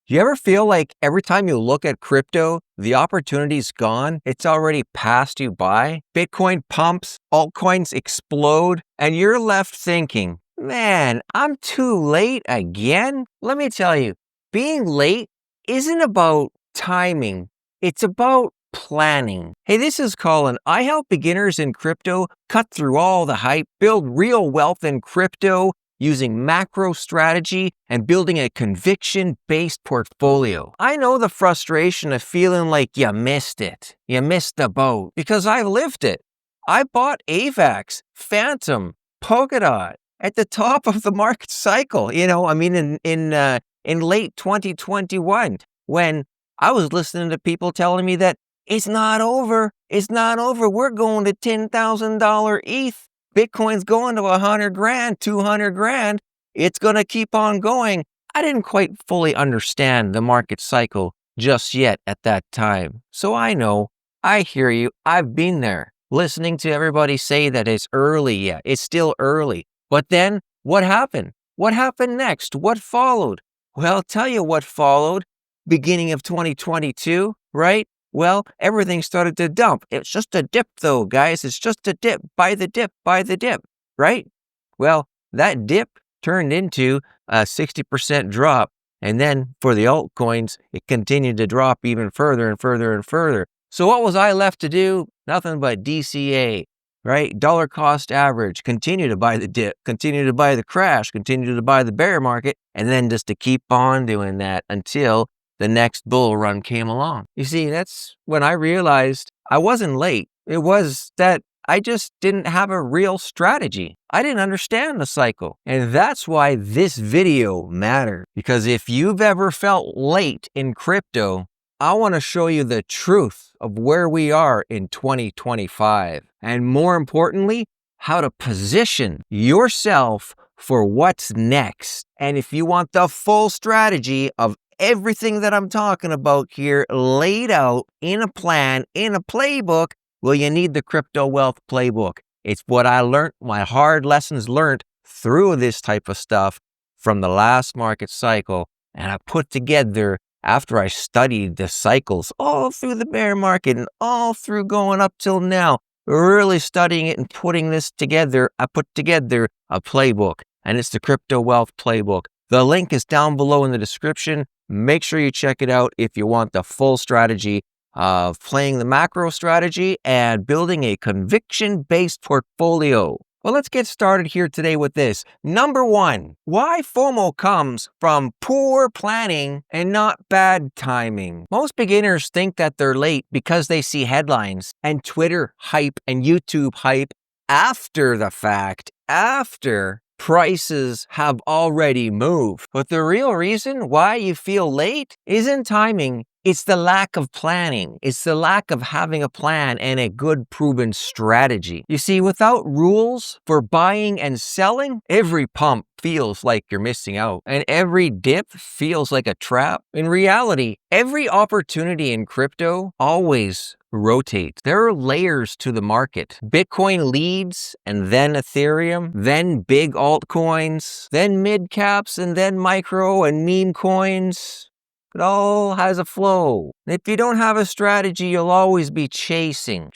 Do you ever feel like every time you look at crypto, the opportunity's gone? It's already passed you by? Bitcoin pumps, altcoins explode, and you're left thinking, man, I'm too late again? Let me tell you, being late isn't about timing. It's about planning. Hey, this is Colin. I help beginners in crypto cut through all the hype, build real wealth in crypto, using macro strategy and building a conviction-based portfolio. I know the frustration of feeling like you missed it. You missed the boat because I lived it. I bought AVAX, Phantom, Polkadot at the top of the market cycle. In late 2021, when I was listening to people telling me that it's not over. It's not over. We're going to $10,000 ETH. Bitcoin's going to 100 grand, 200 grand. It's going to keep on going. I didn't quite fully understand the market cycle just yet at that time. So I know, I hear you. I've been there listening to everybody say that it's early yet. It's still early. But then what happened? What happened next? What followed? Well, I'll tell you what followed. Beginning of 2022, right? Well, everything started to dump. It's just a dip though, guys. It's just a dip. Buy the dip, right? Well, that dip turned into a 60% drop. And then for the altcoins, it continued to drop even further and further and further. So what was I left to do? Nothing but DCA, right? Dollar cost average, continue to buy the dip, continue to buy the crash, continue to buy the bear market, and then just to keep on doing that until the next bull run came along. You see, that's when I realized I wasn't late. It was that I just didn't have a real strategy. I didn't understand the cycle. And that's why this video matters. Because if you've ever felt late in crypto, I want to show you the truth of where we are in 2025. And more importantly, how to position yourself for what's next. And if you want the full strategy of everything that I'm talking about here laid out in a plan, in a playbook, well, you need the Crypto Wealth Playbook. It's what I learned, my hard lessons learned through this type of stuff from the last market cycle. And I put together, after I studied the cycles all through the bear market and all through going up till now, really studying it and putting this together, I put together a playbook. And it's the Crypto Wealth Playbook. The link is down below in the description. Make sure you check it out if you want the full strategy of playing the macro strategy and building a conviction-based portfolio. Well, let's get started here today with this. Number one, why FOMO comes from poor planning and not bad timing. Most beginners think that they're late because they see headlines and Twitter hype and YouTube hype after the fact, after prices have already moved. But the real reason why you feel late isn't timing. It's the lack of planning. It's the lack of having a plan and a good proven strategy. You see, without rules for buying and selling, every pump feels like you're missing out. And every dip feels like a trap. In reality, every opportunity in crypto always rotates. There are layers to the market. Bitcoin leads, and then Ethereum, then big altcoins, then mid caps, and then micro and meme coins. It all has a flow. If you don't have a strategy, you'll always be chasing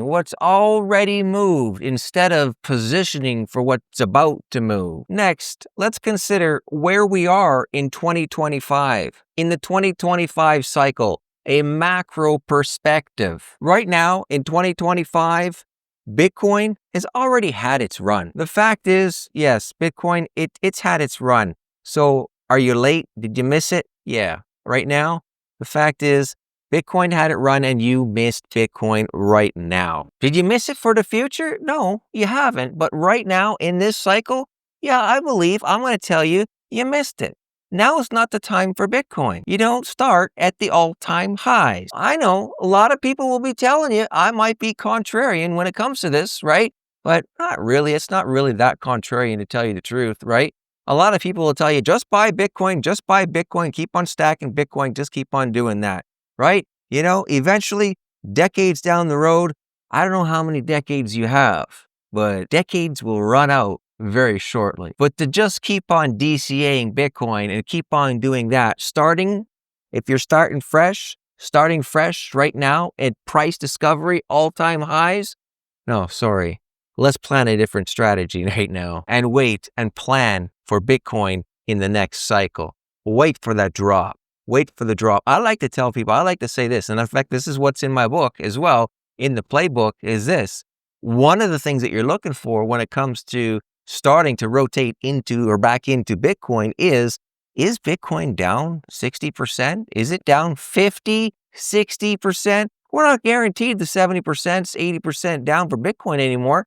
what's already moved instead of positioning for what's about to move. Next, let's consider where we are in 2025. In the 2025 cycle, a macro perspective. Right now, in 2025, Bitcoin has already had its run. The fact is, yes, Bitcoin, it's had its run. So are you late? Did you miss it? Yeah. Right now, the fact is, Bitcoin had it run and you missed Bitcoin right now. Did you miss it for the future? No, you haven't. But right now in this cycle, yeah, I believe I'm going to tell you, you missed it. Now is not the time for Bitcoin. You don't start at the all-time highs. I know a lot of people will be telling you I might be contrarian when it comes to this, right? But not really. It's not really that contrarian to tell you the truth, right? A lot of people will tell you, just buy Bitcoin, keep on stacking Bitcoin, just keep on doing that, right? You know, eventually, decades down the road, I don't know how many decades you have, but decades will run out very shortly. But to just keep on DCAing Bitcoin and keep on doing that, if you're starting fresh right now at price discovery, all-time highs, no, sorry. Let's plan a different strategy right now and wait and plan for Bitcoin in the next cycle. Wait for that drop. Wait for the drop. I like to tell people, I like to say this, and in fact, this is what's in my book as well, in the playbook, is this. One of the things that you're looking for when it comes to starting to rotate into or back into Bitcoin is Bitcoin down 60%? Is it down 50, 60%? We're not guaranteed the 70%, 80% down for Bitcoin anymore.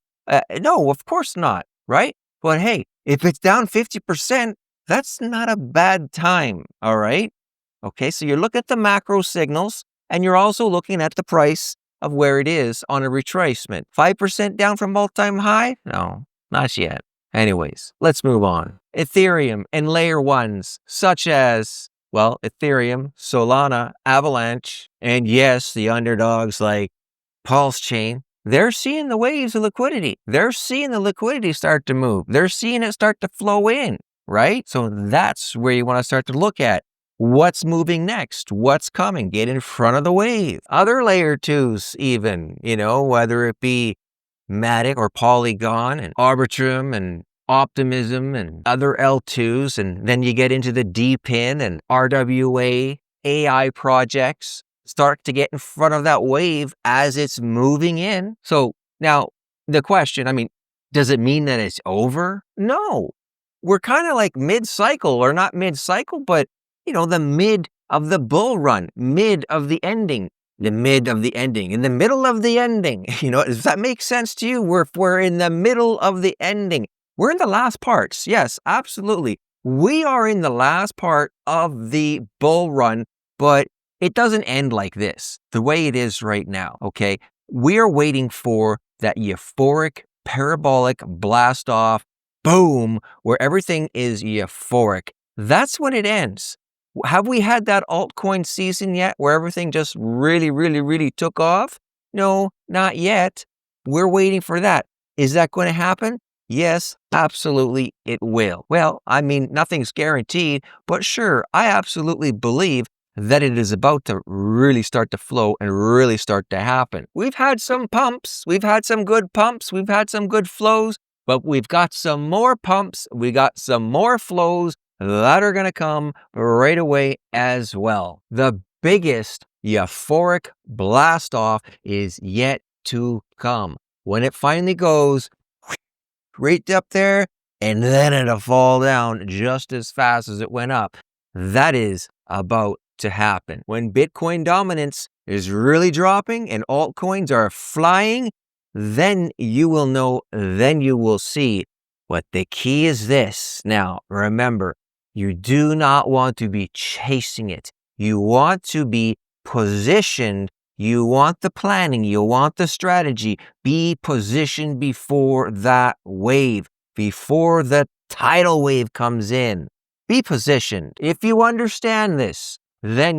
No, of course not, right? But hey, if it's down 50%, that's not a bad time, all right? Okay, so you look at the macro signals, and you're also looking at the price of where it is on a retracement. 5% down from all-time high? No, not yet. Anyways, let's move on. Ethereum and layer ones, such as, well, Ethereum, Solana, Avalanche, and yes, the underdogs like Pulse Chain, they're seeing the waves of liquidity. They're seeing the liquidity start to move. They're seeing it start to flow in, right? So that's where you want to start to look at. What's moving next? What's coming? Get in front of the wave. Other layer twos even, whether it be Matic or Polygon and Arbitrum and Optimism and other L2s. And then you get into the DPIN and RWA AI projects. Start to get in front of that wave as it's moving in. So now the question, does it mean that it's over? No. We're kind of like mid-cycle, or not mid-cycle, but the mid of the bull run, mid of the ending, the mid of the ending, in the middle of the ending. Does that make sense to you? We're in the middle of the ending. We're in the last parts. Yes, absolutely. We are in the last part of the bull run, but it doesn't end like this, the way it is right now, okay? We are waiting for that euphoric, parabolic blast off, boom, where everything is euphoric. That's when it ends. Have we had that altcoin season yet where everything just really, really, really took off? No, not yet. We're waiting for that. Is that going to happen? Yes, absolutely it will. Well, nothing's guaranteed, but sure, I absolutely believe that it is about to really start to flow and really start to happen. We've had some pumps. We've had some good pumps. We've had some good flows, but we've got some more pumps. We got some more flows that are going to come right away as well. The biggest euphoric blast off is yet to come. When it finally goes right up there, and then it'll fall down just as fast as it went up. That is about to happen. When Bitcoin dominance is really dropping and altcoins are flying, then you will know, then you will see. But the key is this. Now, remember, you do not want to be chasing it. You want to be positioned. You want the planning. You want the strategy. Be positioned before that wave, before the tidal wave comes in. Be positioned. If you understand this, then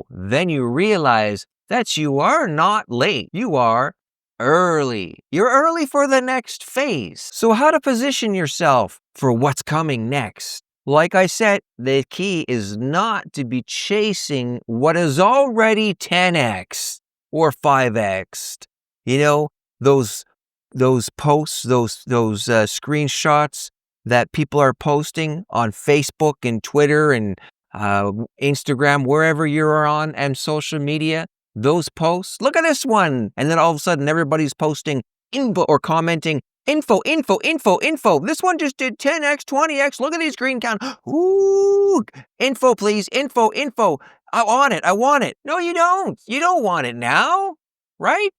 then you realize that you are not late. You are early. You're early for the next phase. So how to position yourself for what's coming next? Like I said, the key is not to be chasing what is already 10x or 5x. Those posts, those screenshots that people are posting on Facebook and Twitter and Instagram, wherever you're on, and social media, those posts, look at this one. And then all of a sudden, everybody's posting info or commenting, info. This one just did 10x, 20x. Look at these green count. Ooh, info, please. Info. I want it. No, you don't. You don't want it now, right?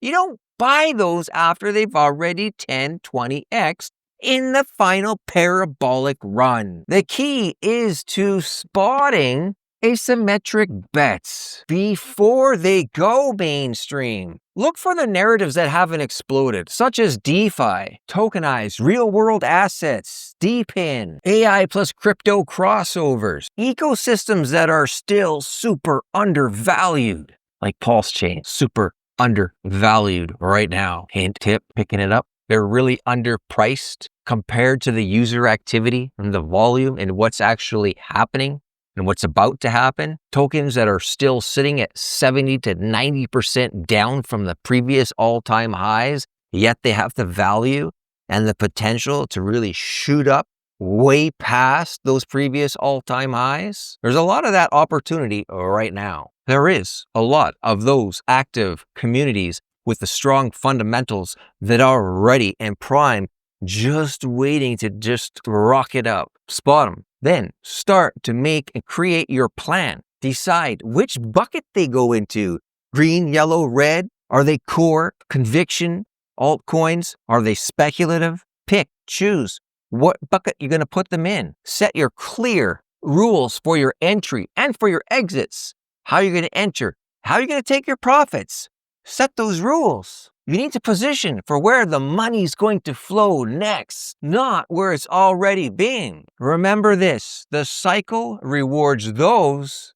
You don't buy those after they've already 10, 20x in the final parabolic run. The key is to spotting asymmetric bets before they go mainstream. Look for the narratives that haven't exploded, such as DeFi, tokenized real-world assets, DPIN, AI plus crypto crossovers, ecosystems that are still super undervalued, like Pulse Chain, super undervalued right now. Hint, tip, picking it up. they're really underpriced compared to the user activity and the volume and what's actually happening and what's about to happen. Tokens that are still sitting at 70 to 90% down from the previous all-time highs, yet they have the value and the potential to really shoot up way past those previous all-time highs. There's a lot of that opportunity right now. There is a lot of those active communities with the strong fundamentals that are ready and prime, just waiting to just rock it up. Spot them. Then start to make and create your plan. Decide which bucket they go into. Green, yellow, red. Are they core, conviction, altcoins? Are they speculative? Pick, choose what bucket you're going to put them in. Set your clear rules for your entry and for your exits. How you're going to enter. How you're going to take your profits. Set those rules. You need to position for where the money's going to flow next, not where it's already been. Remember this, the cycle rewards those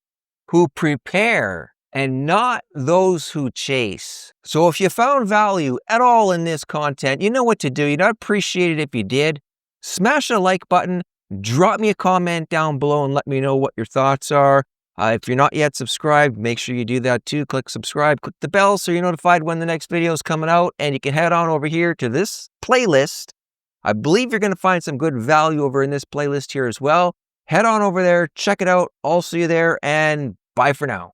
who prepare and not those who chase. So if you found value at all in this content, you know what to do. You'd appreciate it if you did. Smash the like button, drop me a comment down below and let me know what your thoughts are. If you're not yet subscribed, make sure you do that too. Click subscribe, click the bell so you're notified when the next video is coming out. And you can head on over here to this playlist. I believe you're going to find some good value over in this playlist here as well. Head on over there, check it out. I'll see you there, and bye for now.